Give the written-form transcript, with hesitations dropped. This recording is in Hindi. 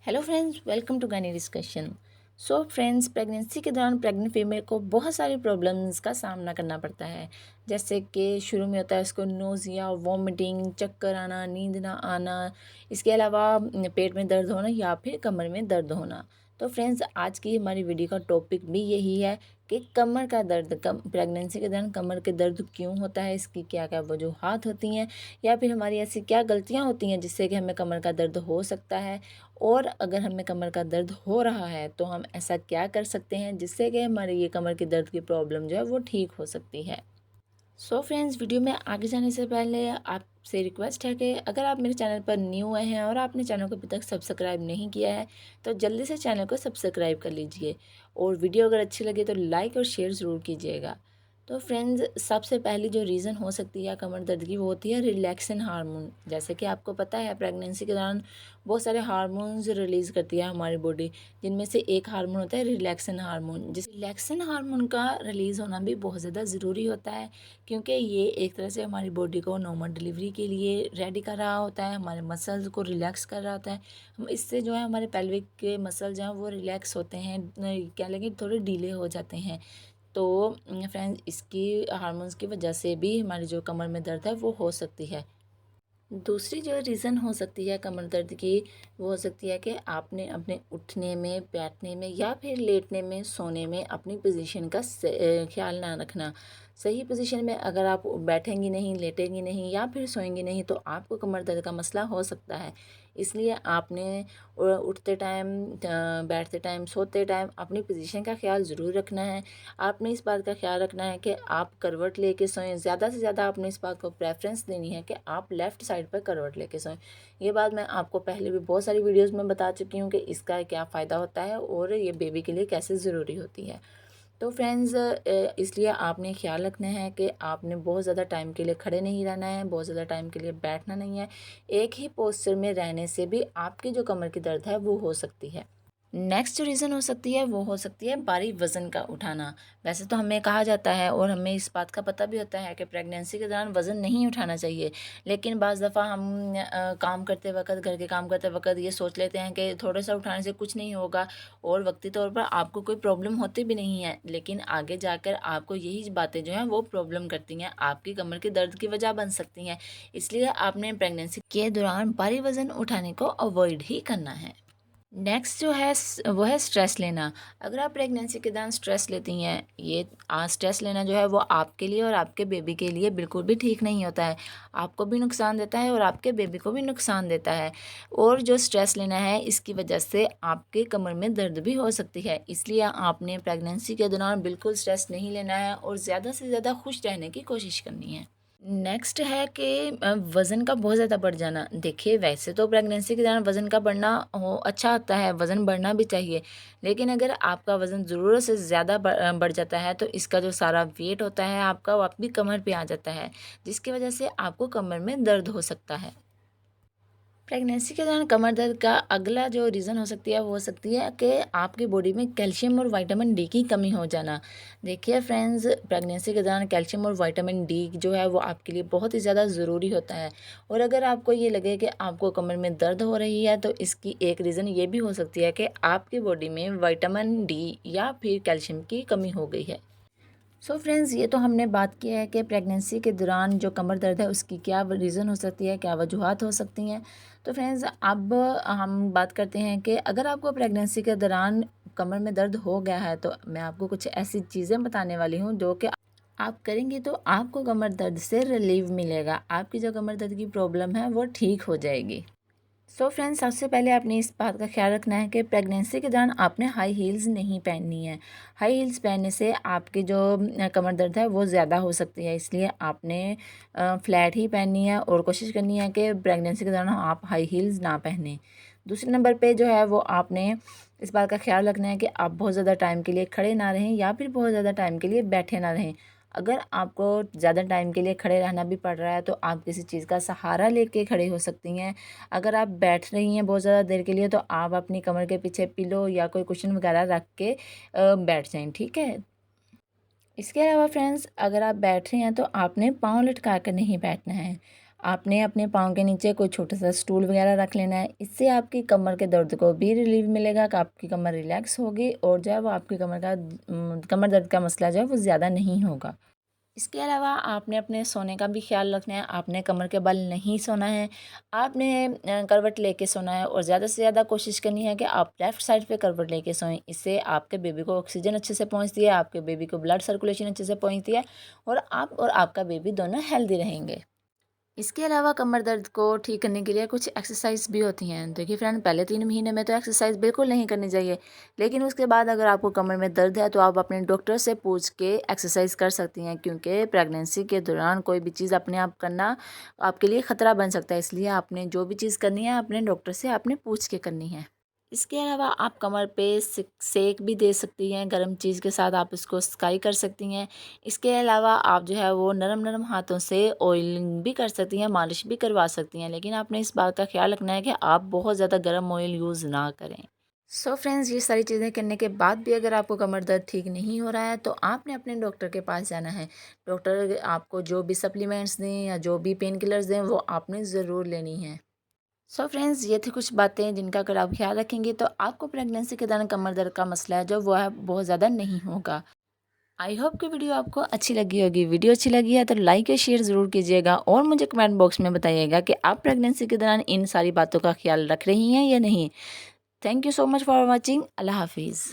हेलो फ्रेंड्स, वेलकम टू गानी डिस्कशन। सो फ्रेंड्स, प्रेगनेंसी के दौरान प्रेग्नेंट फीमेल को बहुत सारी प्रॉब्लम्स का सामना करना पड़ता है। जैसे कि शुरू में होता है उसको नोज़िया, वॉमिटिंग, चक्कर आना, नींद ना आना, इसके अलावा पेट में दर्द होना या फिर कमर में दर्द होना। तो फ्रेंड्स, आज की हमारी वीडियो का टॉपिक भी यही है कि कमर का दर्द, प्रेगनेंसी के दौरान कमर के दर्द क्यों होता है, इसकी क्या क्या वजूहात होती हैं, या फिर हमारी ऐसी क्या गलतियाँ होती हैं जिससे कि हमें कमर का दर्द हो सकता है। और अगर हमें कमर का दर्द हो रहा है तो हम ऐसा क्या कर सकते हैं जिससे कि हमारी ये कमर के दर्द की प्रॉब्लम जो है वो ठीक हो सकती है। सो फ्रेंड्स, वीडियो में आगे जाने से पहले आपसे रिक्वेस्ट है कि अगर आप मेरे चैनल पर न्यू आए हैं और आपने चैनल को अभी तक सब्सक्राइब नहीं किया है तो जल्दी से चैनल को सब्सक्राइब कर लीजिए, और वीडियो अगर अच्छी लगे तो लाइक और शेयर ज़रूर कीजिएगा। तो फ्रेंड्स, सबसे पहली जो रीज़न हो सकती है कमर दर्द की वो होती है रिलैक्सिन हार्मोन। जैसे कि आपको पता है प्रेगनेंसी के दौरान बहुत सारे हार्मोन्स रिलीज़ करती है हमारी बॉडी, जिनमें से एक हार्मोन होता है रिलैक्सिन हार्मोन। जिस रिलैक्सिन हार्मोन का रिलीज़ होना भी बहुत ज़्यादा ज़रूरी होता है, क्योंकि ये एक तरह से हमारी बॉडी को नॉर्मल डिलीवरी के लिए रेडी कर रहा होता है, हमारे मसल्स को रिलैक्स कर रहा होता है। हम इससे जो है हमारे पेल्विक के मसल जो हैं वो रिलैक्स होते हैं, क्या लगे थोड़े डीले हो जाते हैं। तो फ्रेंड्स, इसकी हार्मोन्स की वजह से भी हमारी जो कमर में दर्द है वो हो सकती है। दूसरी जो रीज़न हो सकती है कमर दर्द की, वो हो सकती है कि आपने अपने उठने में, बैठने में या फिर लेटने में, सोने में अपनी पोजीशन का ख्याल ना रखना। सही पोजीशन में अगर आप बैठेंगी नहीं, लेटेंगी नहीं या फिर सोएंगी नहीं तो आपको कमर दर्द का मसला हो सकता है। इसलिए आपने उठते टाइम, बैठते टाइम, सोते टाइम अपनी पोजीशन का ख्याल ज़रूर रखना है। आपने इस बात का ख्याल रखना है कि आप करवट लेके सोएं। ज़्यादा से ज़्यादा आपने इस बात को प्रेफरेंस देनी है कि आप लेफ़्ट साइड पर करवट लेके सोएं। ये बात मैं आपको पहले भी बहुत सारी वीडियोस में बता चुकी हूँ कि इसका क्या फ़ायदा होता है और ये बेबी के लिए कैसे ज़रूरी होती है। तो फ्रेंड्स, इसलिए आपने ख्याल रखना है कि आपने बहुत ज़्यादा टाइम के लिए खड़े नहीं रहना है, बहुत ज़्यादा टाइम के लिए बैठना नहीं है। एक ही पोस्चर में रहने से भी आपकी जो कमर की दर्द है वो हो सकती है। नेक्स्ट रीज़न हो सकती है वो हो सकती है भारी वज़न का उठाना। वैसे तो हमें कहा जाता है और हमें इस बात का पता भी होता है कि प्रेगनेंसी के दौरान वज़न नहीं उठाना चाहिए, लेकिन बाज़ दफ़ा हम काम करते वक़्त, घर के काम करते वक़्त ये सोच लेते हैं कि थोड़ा सा उठाने से कुछ नहीं होगा, और वक्ती तौर पर आपको कोई प्रॉब्लम होती भी नहीं है, लेकिन आगे जाकर आपको यही बातें जो हैं वो प्रॉब्लम करती हैं, आपकी कमर के दर्द की वजह बन सकती हैं। इसलिए आपने प्रेगनेंसी के दौरान भारी वज़न उठाने को अवॉइड ही करना है। नेक्स्ट जो है वो है स्ट्रेस लेना। अगर आप प्रेगनेंसी के दौरान स्ट्रेस लेती हैं, ये स्ट्रेस लेना जो है वो आपके लिए और आपके बेबी के लिए बिल्कुल भी ठीक नहीं होता है। आपको भी नुकसान देता है और आपके बेबी को भी नुकसान देता है। और जो स्ट्रेस लेना है इसकी वजह से आपके कमर में दर्द भी हो सकती है। इसलिए आपने प्रेगनेंसी के दौरान बिल्कुल स्ट्रेस नहीं लेना है और ज़्यादा से ज़्यादा खुश रहने की कोशिश करनी है। नेक्स्ट है कि वज़न का बहुत ज़्यादा बढ़ जाना। देखिए, वैसे तो प्रेगनेंसी के दौरान वज़न का बढ़ना हो अच्छा होता है, वज़न बढ़ना भी चाहिए। लेकिन अगर आपका वज़न ज़रूरत से ज़्यादा बढ़ जाता है तो इसका जो सारा वेट होता है आपका वो आपकी कमर पे आ जाता है, जिसकी वजह से आपको कमर में दर्द हो सकता है। प्रेगनेंसी के दौरान कमर दर्द का अगला जो रीज़न हो सकती है वो हो सकती है कि आपकी बॉडी में कैल्शियम और विटामिन डी की कमी हो जाना। देखिए फ्रेंड्स, प्रेगनेंसी के दौरान कैल्शियम और विटामिन डी जो है वो आपके लिए बहुत ही ज़्यादा ज़रूरी होता है। और अगर आपको ये लगे कि आपको कमर में दर्द हो रही है तो इसकी एक रीज़न ये भी हो सकती है कि आपकी बॉडी में विटामिन डी या फिर कैल्शियम की कमी हो गई है। सो फ्रेंड्स, ये तो हमने बात की है कि प्रेगनेंसी के दौरान जो कमर दर्द है उसकी क्या रीज़न हो सकती है, क्या वजूहात हो सकती हैं। तो फ्रेंड्स, अब हम बात करते हैं कि अगर आपको प्रेगनेंसी के दौरान कमर में दर्द हो गया है तो मैं आपको कुछ ऐसी चीज़ें बताने वाली हूँ जो कि आप करेंगी तो आपको कमर दर्द से रिलीव मिलेगा, आपकी जो कमर दर्द की प्रॉब्लम है वो ठीक हो जाएगी। सो फ्रेंड्स, सबसे पहले आपने इस बात का ख्याल रखना है कि प्रेगनेंसी के दौरान आपने हाई हील्स नहीं पहननी है। हाई हील्स पहनने से आपकी जो कमर दर्द है वो ज़्यादा हो सकती है, इसलिए आपने फ्लैट ही पहननी है और कोशिश करनी है कि प्रेगनेंसी के दौरान आप हाई हील्स ना पहने। दूसरे नंबर पे जो है वो आपने इस बात का ख्याल रखना है कि आप बहुत ज़्यादा टाइम के लिए खड़े ना रहें या फिर बहुत ज़्यादा टाइम के लिए बैठे ना रहें। अगर आपको ज़्यादा टाइम के लिए खड़े रहना भी पड़ रहा है तो आप किसी चीज़ का सहारा लेके खड़े हो सकती हैं। अगर आप बैठ रही हैं बहुत ज़्यादा देर के लिए तो आप अपनी कमर के पीछे पिलो या कोई कुशन वगैरह रख के बैठ जाएं, ठीक है। इसके अलावा फ्रेंड्स, अगर आप बैठ रही हैं तो आपने पाँव लटका कर नहीं बैठना है। आपने अपने पाँव के नीचे कोई छोटा-सा स्टूल वगैरह रख लेना है। इससे आपकी कमर के दर्द को भी रिलीफ़ मिलेगा कि आपकी कमर रिलैक्स होगी और जो है वो आपकी कमर दर्द का मसला जो है वो ज़्यादा नहीं होगा। इसके अलावा आपने अपने सोने का भी ख़्याल रखना है, आपने कमर के बल नहीं सोना है, आपने करवट लेके सोना है और ज़्यादा से ज़्यादा कोशिश करनी है कि आप लेफ़्ट साइड पे करवट लेके सोएं। इससे आपके बेबी को ऑक्सीजन अच्छे से पहुंचती है, आपके बेबी को ब्लड सर्कुलेशन अच्छे से पहुंचती है और आप और आपका बेबी दोनों हेल्दी रहेंगे। इसके अलावा कमर दर्द को ठीक करने के लिए कुछ एक्सरसाइज भी होती हैं। देखिए फ्रेंड, पहले 3 महीने में तो एक्सरसाइज बिल्कुल नहीं करनी चाहिए, लेकिन उसके बाद अगर आपको कमर में दर्द है तो आप अपने डॉक्टर से पूछ के एक्सरसाइज कर सकती हैं, क्योंकि प्रेगनेंसी के दौरान कोई भी चीज़ अपने आप करना आपके लिए ख़तरा बन सकता है। इसलिए आपने जो भी चीज़ करनी है अपने डॉक्टर से आपने पूछ के करनी है। इसके अलावा आप कमर पे सेक भी दे सकती हैं, गर्म चीज़ के साथ आप इसको स्काई कर सकती हैं। इसके अलावा आप जो है वो नरम-नरम हाथों से ऑयलिंग भी कर सकती हैं, मालिश भी करवा सकती हैं, लेकिन आपने इस बात का ख़्याल रखना है कि आप बहुत ज़्यादा गर्म ऑयल यूज़ ना करें। सो फ्रेंड्स, ये सारी चीज़ें करने के बाद भी अगर आपको कमर दर्द ठीक नहीं हो रहा है तो आपने अपने डॉक्टर के पास जाना है। डॉक्टर आपको जो भी सप्लीमेंट्स दें या जो भी पेन किलर्स दें वो आपने ज़रूर लेनी है। सो फ्रेंड्स, ये थी कुछ बातें जिनका अगर आप ख्याल रखेंगे तो आपको प्रेगनेंसी के दौरान कमर दर्द का मसला है जो वो है बहुत ज़्यादा नहीं होगा। आई होप कि वीडियो आपको अच्छी लगी होगी। वीडियो अच्छी लगी है तो लाइक और शेयर ज़रूर कीजिएगा और मुझे कमेंट बॉक्स में बताइएगा कि आप प्रेगनेंसी के दौरान इन सारी बातों का ख्याल रख रही हैं या नहीं। Thank you so much for watching. अल्लाह हाफिज़।